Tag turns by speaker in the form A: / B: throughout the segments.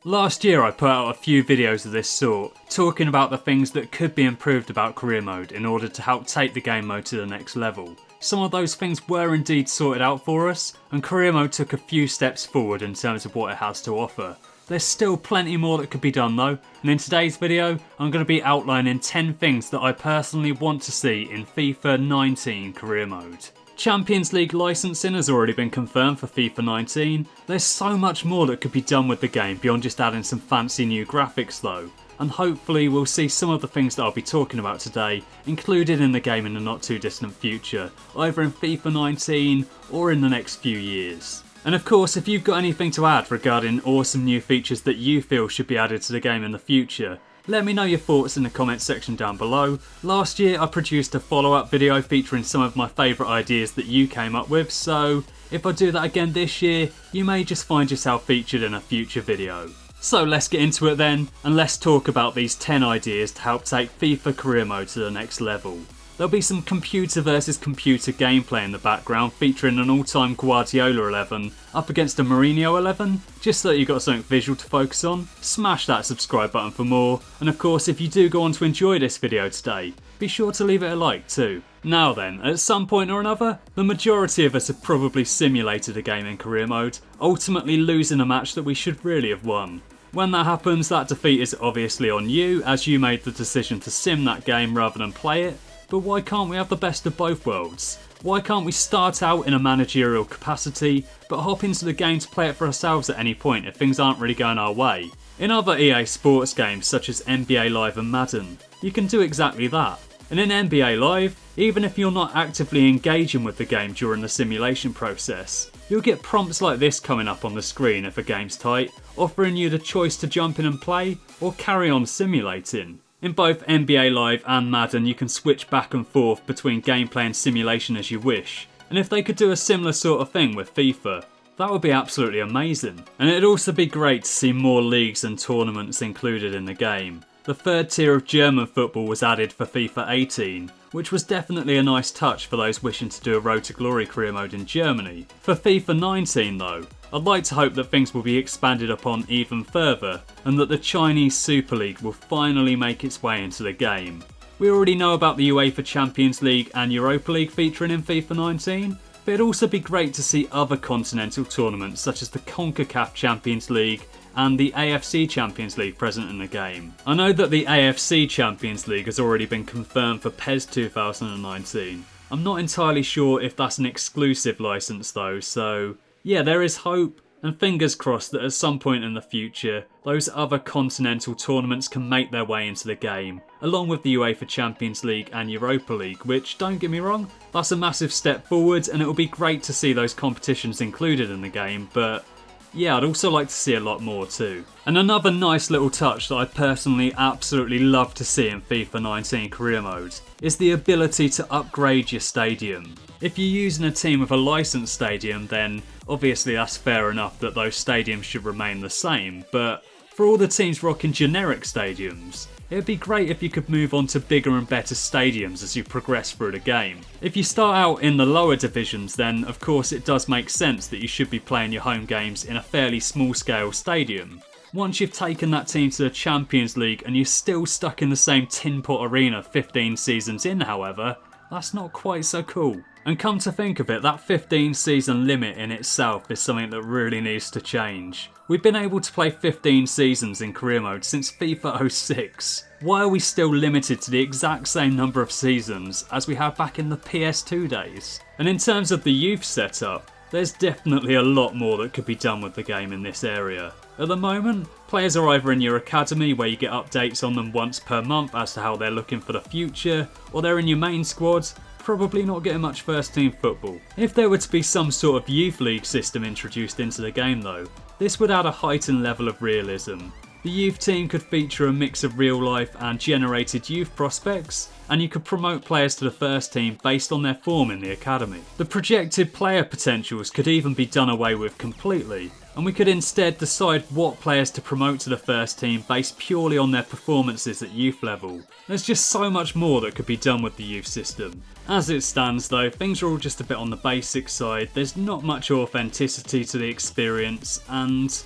A: Last year I put out a few videos of this sort, talking about the things that could be improved about career mode in order to help take the game mode to the next level. Some of those things were indeed sorted out for us, and career mode took a few steps forward in terms of what it has to offer. There's still plenty more that could be done though, and in today's video I'm going to be outlining 10 things that I personally want to see in FIFA 19 career mode. Champions League licensing has already been confirmed for FIFA 19. There's so much more that could be done with the game beyond just adding some fancy new graphics though, and hopefully we'll see some of the things that I'll be talking about today included in the game in the not too distant future, either in FIFA 19 or in the next few years. And of course, if you've got anything to add regarding awesome new features that you feel should be added to the game in the future, let me know your thoughts in the comments section down below. Last year I produced a follow-up video featuring some of my favourite ideas that you came up with, so if I do that again this year, you may just find yourself featured in a future video. So let's get into it then, and let's talk about these 10 ideas to help take FIFA career mode to the next level. There'll be some computer versus computer gameplay in the background featuring an all-time Guardiola 11 up against a Mourinho 11, just so that you've got something visual to focus on. Smash that subscribe button for more, and of course if you do go on to enjoy this video today, be sure to leave it a like too. Now then, at some point or another, the majority of us have probably simulated a game in career mode, ultimately losing a match that we should really have won. When that happens, that defeat is obviously on you, as you made the decision to sim that game rather than play it. But why can't we have the best of both worlds? Why can't we start out in a managerial capacity, but hop into the game to play it for ourselves at any point if things aren't really going our way? In other EA Sports games such as NBA Live and Madden, you can do exactly that. And in NBA Live, even if you're not actively engaging with the game during the simulation process, you'll get prompts like this coming up on the screen if a game's tight, offering you the choice to jump in and play, or carry on simulating. In both NBA Live and Madden you can switch back and forth between gameplay and simulation as you wish, and if they could do a similar sort of thing with FIFA, that would be absolutely amazing. And it'd also be great to see more leagues and tournaments included in the game. The third tier of German football was added for FIFA 18, which was definitely a nice touch for those wishing to do a Road to Glory career mode in Germany. For FIFA 19 though, I'd like to hope that things will be expanded upon even further, and that the Chinese Super League will finally make its way into the game. We already know about the UEFA Champions League and Europa League featuring in FIFA 19, but it'd also be great to see other continental tournaments such as the CONCACAF Champions League and the AFC Champions League present in the game. I know that the AFC Champions League has already been confirmed for PES 2019. I'm not entirely sure if that's an exclusive license though, so yeah, there is hope, and fingers crossed that at some point in the future, those other continental tournaments can make their way into the game, along with the UEFA Champions League and Europa League, which, don't get me wrong, that's a massive step forward and it will be great to see those competitions included in the game, but yeah, I'd also like to see a lot more too. And another nice little touch that I personally absolutely love to see in FIFA 19 career mode is the ability to upgrade your stadium. If you're using a team with a licensed stadium, then obviously that's fair enough that those stadiums should remain the same, but for all the teams rocking generic stadiums, it'd be great if you could move on to bigger and better stadiums as you progress through the game. If you start out in the lower divisions, then of course it does make sense that you should be playing your home games in a fairly small scale stadium. Once you've taken that team to the Champions League and you're still stuck in the same tin pot arena 15 seasons in, however, that's not quite so cool. And come to think of it, that 15 season limit in itself is something that really needs to change. We've been able to play 15 seasons in career mode since FIFA 06. Why are we still limited to the exact same number of seasons as we had back in the PS2 days? And in terms of the youth setup, there's definitely a lot more that could be done with the game in this area. At the moment, players are either in your academy where you get updates on them once per month as to how they're looking for the future, or they're in your main squad, probably not getting much first team football. If there were to be some sort of youth league system introduced into the game though, this would add a heightened level of realism. The youth team could feature a mix of real life and generated youth prospects, and you could promote players to the first team based on their form in the academy. The projected player potentials could even be done away with completely, and we could instead decide what players to promote to the first team based purely on their performances at youth level. There's just so much more that could be done with the youth system. As it stands though, things are all just a bit on the basic side, there's not much authenticity to the experience, and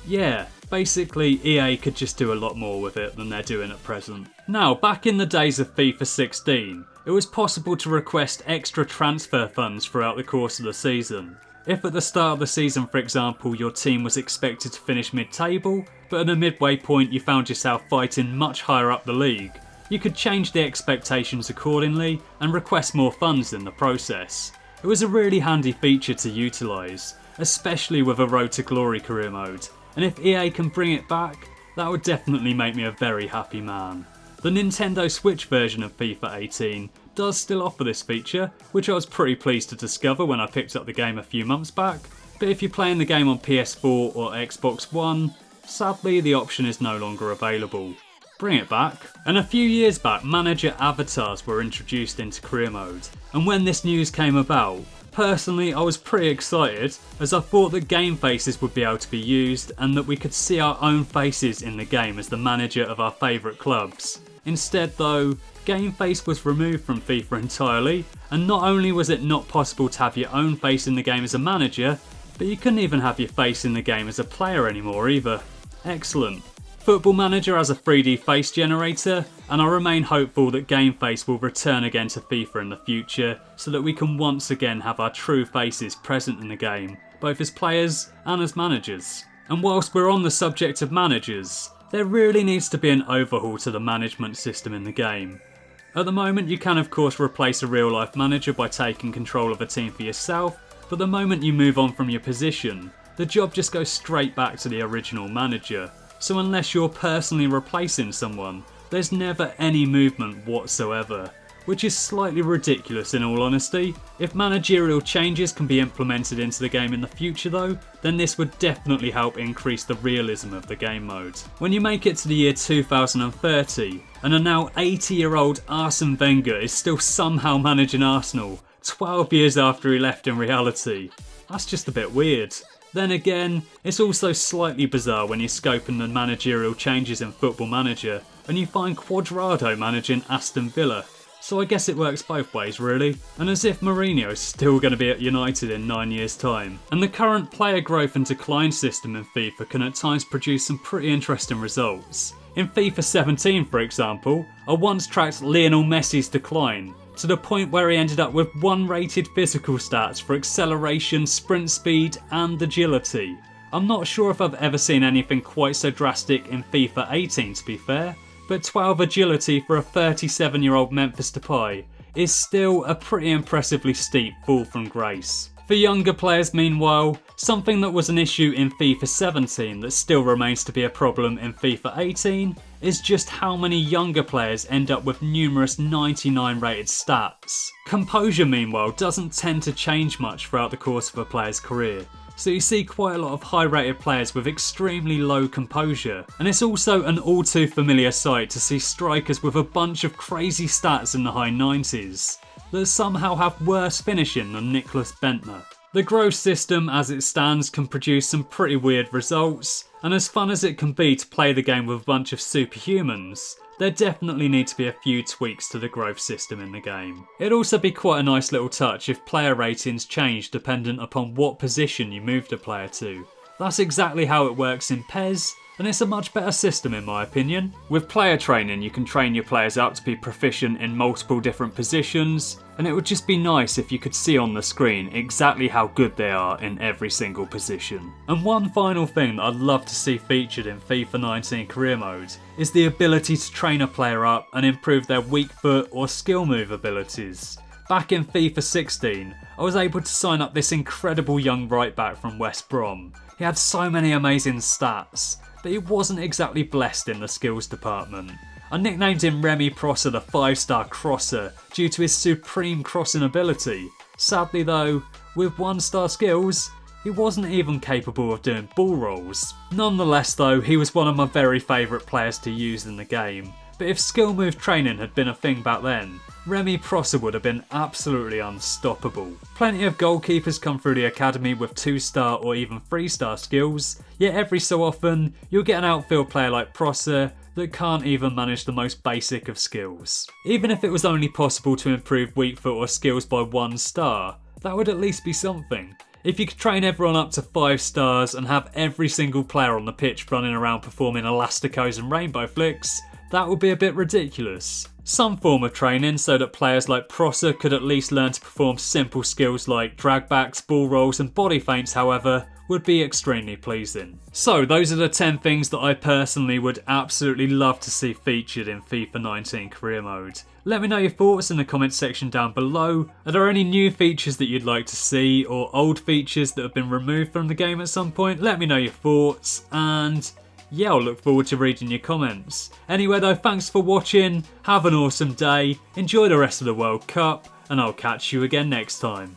A: yeah, Basically, EA could just do a lot more with it than they're doing at present. Now, back in the days of FIFA 16, it was possible to request extra transfer funds throughout the course of the season. If at the start of the season, for example, your team was expected to finish mid-table, but at a midway point you found yourself fighting much higher up the league, you could change the expectations accordingly and request more funds in the process. It was a really handy feature to utilise, especially with a Road to Glory career mode, and if EA can bring it back, that would definitely make me a very happy man. The Nintendo Switch version of FIFA 18 does still offer this feature, which I was pretty pleased to discover when I picked up the game a few months back, but if you're playing the game on PS4 or Xbox One, sadly the option is no longer available. Bring it back. And a few years back, manager avatars were introduced into career mode, and when this news came about, personally I was pretty excited, as I thought that game faces would be able to be used and that we could see our own faces in the game as the manager of our favourite clubs. Instead though, game face was removed from FIFA entirely, and not only was it not possible to have your own face in the game as a manager, but you couldn't even have your face in the game as a player anymore either. Excellent. Football Manager has a 3D face generator, and I remain hopeful that game face will return again to FIFA in the future, so that we can once again have our true faces present in the game, both as players and as managers. And whilst we're on the subject of managers, there really needs to be an overhaul to the management system in the game. At the moment you can of course replace a real life manager by taking control of a team for yourself, but the moment you move on from your position, the job just goes straight back to the original manager. So unless you're personally replacing someone, there's never any movement whatsoever. Which is slightly ridiculous in all honesty. If managerial changes can be implemented into the game in the future though, then this would definitely help increase the realism of the game mode. When you make it to the year 2030, and a now 80-year-old Arsene Wenger is still somehow managing Arsenal, 12 years after he left in reality, that's just a bit weird. Then again, it's also slightly bizarre when you're scoping the managerial changes in Football Manager, and you find Quadrado managing Aston Villa. So I guess it works both ways really, and as if Mourinho's still going to be at United in 9 years time. And the current player growth and decline system in FIFA can at times produce some pretty interesting results. In FIFA 17 for example, I once tracked Lionel Messi's decline, to the point where he ended up with 1 rated physical stats for acceleration, sprint speed and agility. I'm not sure if I've ever seen anything quite so drastic in FIFA 18 to be fair, but 12 agility for a 37-year-old Memphis Depay is still a pretty impressively steep fall from grace. For younger players meanwhile, something that was an issue in FIFA 17 that still remains to be a problem in FIFA 18 is just how many younger players end up with numerous 99 rated stats. Composure meanwhile doesn't tend to change much throughout the course of a player's career, so you see quite a lot of high rated players with extremely low composure, and it's also an all too familiar sight to see strikers with a bunch of crazy stats in the high 90s that somehow have worse finishing than Nicholas Bentner. The growth system as it stands can produce some pretty weird results, and as fun as it can be to play the game with a bunch of superhumans, there definitely need to be a few tweaks to the growth system in the game. It'd also be quite a nice little touch if player ratings change dependent upon what position you moved a player to. That's exactly how it works in PES, and it's a much better system in my opinion. With player training you can train your players up to be proficient in multiple different positions, and it would just be nice if you could see on the screen exactly how good they are in every single position. And one final thing that I'd love to see featured in FIFA 19 career mode is the ability to train a player up and improve their weak foot or skill move abilities. Back in FIFA 16, I was able to sign up this incredible young right back from West Brom. He had so many amazing stats, but he wasn't exactly blessed in the skills department. I nicknamed him Remy Prosser the 5-star crosser due to his supreme crossing ability. Sadly though, with 1-star skills, he wasn't even capable of doing ball rolls. Nonetheless though, he was one of my very favourite players to use in the game. But if skill move training had been a thing back then, Remy Prosser would have been absolutely unstoppable. Plenty of goalkeepers come through the academy with 2-star or even 3-star skills, yet every so often you'll get an outfield player like Prosser that can't even manage the most basic of skills. Even if it was only possible to improve weak foot or skills by 1 star, that would at least be something. If you could train everyone up to 5 stars and have every single player on the pitch running around performing elasticos and rainbow flicks, that would be a bit ridiculous. Some form of training so that players like Prosser could at least learn to perform simple skills like dragbacks, ball rolls and body feints, however, would be extremely pleasing. So those are the 10 things that I personally would absolutely love to see featured in FIFA 19 career mode. Let me know your thoughts in the comments section down below. Are there any new features that you'd like to see, or old features that have been removed from the game at some point? Let me know your thoughts, and yeah, I'll look forward to reading your comments. Anyway though, thanks for watching, have an awesome day, enjoy the rest of the World Cup, and I'll catch you again next time.